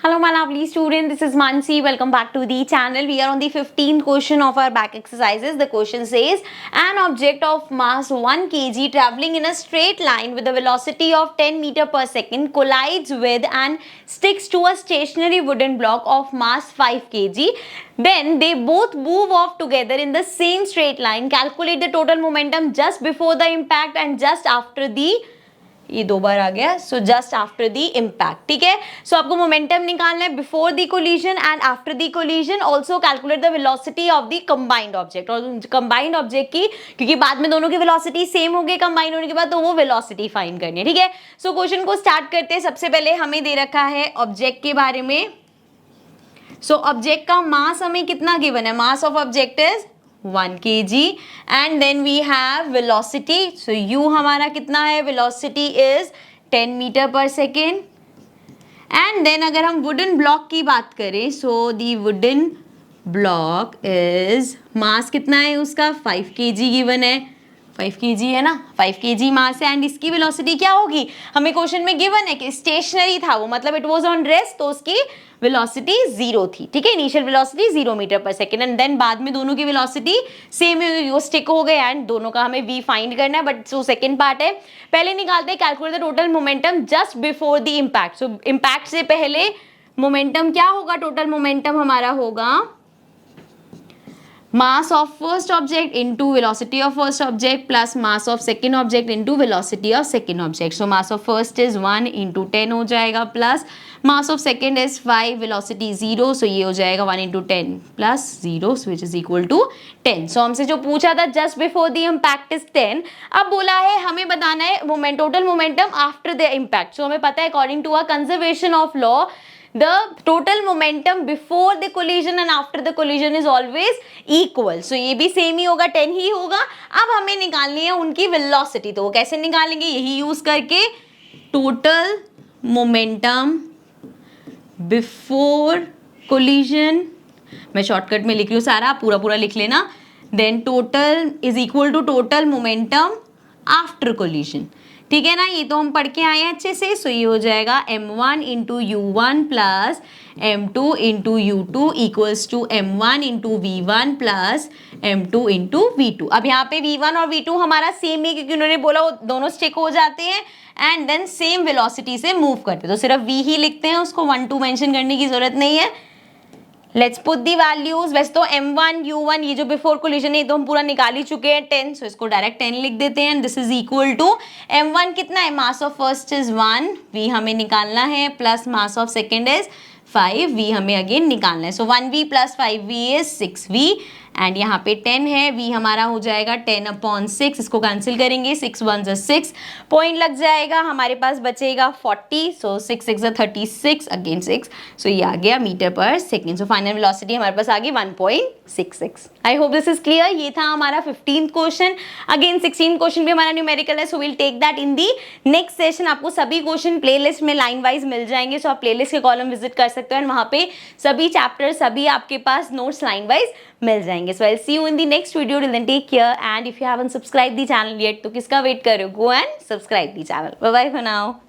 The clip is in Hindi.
Hello my lovely student, this is Mansi. Welcome back to the channel. We are on the 15th question of our back exercises. The question says, an object of mass 1 kg traveling in a straight line with a velocity of 10 meter per second collides with and sticks to a stationary wooden block of mass 5 kg. Then they both move off together in the same straight line. Calculate the total momentum just before the impact and just after the, ये दो बार आ गया, so just after the impact. ठीक है, सो आपको मोमेंटम निकालना है before the collision and after the collision. Also calculate the velocity of the combined object. और कंबाइंड ऑब्जेक्ट की, क्योंकि बाद में दोनों की वेलोसिटी सेम हो गई कंबाइन होने के बाद, तो वो वेलोसिटी फाइंड करनी है. ठीक है, सो क्वेश्चन को स्टार्ट करते हैं. सबसे पहले हमें दे रखा है ऑब्जेक्ट के बारे में. सो ऑब्जेक्ट का मास हमें कितना गिवन है? Mass of object is 1 kg and then we have velocity. So u हमारा कितना है? Velocity is 10 meter per second. And then अगर हम wooden block की बात करें, so the wooden block is mass कितना है उसका? 5 kg given है. 5 kg है ना, 5 kg मास है. एंड इसकी वेलोसिटी क्या होगी? हमें क्वेश्चन में गिवन है कि स्टेशनरी था वो, मतलब इट वाज ऑन रेस्ट, तो उसकी वेलोसिटी 0 थी. ठीक है, इनिशियल वेलोसिटी 0 मीटर पर सेकेंड. एंड देन बाद में दोनों की वेलोसिटी सेम है, वो स्टिक हो गए एंड दोनों का हमें v फाइंड करना है. बट जो सेकेंड पार्ट है, पहले निकालते हैं calculate the total momentum just before the impact. So impact से पहले मोमेंटम क्या होगा? टोटल मोमेंटम हमारा होगा mass of first object into velocity of first object plus mass of second object into velocity of second object. So mass of first is 1 into 10 हो जाएगा plus mass of second is 5, velocity 0, so ये हो जाएगा 1 into 10 plus 0, which is equal to 10. So हमसे जो पूछा था just before the impact is 10, अब बोला है हमें बताना है total momentum after the impact. So हमें पता है according to a conservation of law, the total momentum before the collision and after the collision is always equal. So ये भी सेम ही होगा, 10 ही होगा. अब हमें निकालनी है उनकी velocity. तो वो कैसे निकालेंगे? यही यूज करके, total momentum before collision, मैं शॉर्टकट में लिख रही हूँ सारा, पूरा पूरा लिख लेना. Then total is equal to total momentum after collision. ठीक है ना, ये तो हम पढ़ के आए हैं अच्छे से. सो ये हो जाएगा m1 into u1 plus m2 into u2 equals to m1 into v1 plus m2 into v2. अब यहाँ पे v1 और v2 हमारा सेम है, क्योंकि उन्होंने बोला वो दोनों स्टिक हो जाते हैं एंड देन सेम वेलोसिटी से मूव करते हैं, तो सिर्फ v ही लिखते हैं, उसको 1 2 मेंशन करने की जरूरत नहीं है. Let's put the values. वैसे तो m1 u1 ये जो बिफोर कोलिजन है तो हम पूरा निकाल ही चुके हैं 10, सो इसको डायरेक्ट 10 लिख देते हैं. This is equal to m1 कितना है? Mass of first is 1, v हमें निकालना है, plus mass of second is 5, v हमें अगेन निकालना है. सो 1v plus 5v is 6v and यहाँ पे 10 है, v हमारा हो जाएगा 10/6. इसको कैंसिल करेंगे, 6 1 6, पॉइंट लग जाएगा, हमारे पास बचेगा 40. सो 6 6 36 अगेन 6, सो ये आ गया मीटर पर सेकेंड. सो फाइनल वेलोसिटी हमारे पास आ गई 1.66. I hope this is clear. ये था हमारा 15th question. Again 16th question भी हमारा न्यूमेरिकल है, so will take that in the next session. आपको सभी क्वेश्चन प्लेलिस्ट में लाइन वाइज मिल जाएंगे, सो आप प्लेलिस्ट के कॉलम विजिट कर सकते हो एंड वहाँ पे सभी चैप्टर, सभी आपके पास नोट्स लाइन वाइज मिल जाएंगे. So I'll see you in the next video. Till then take care, and if you haven't subscribed the channel yet, तो किसका वेट कर रहे हो? Go and subscribe the channel. Bye bye for now.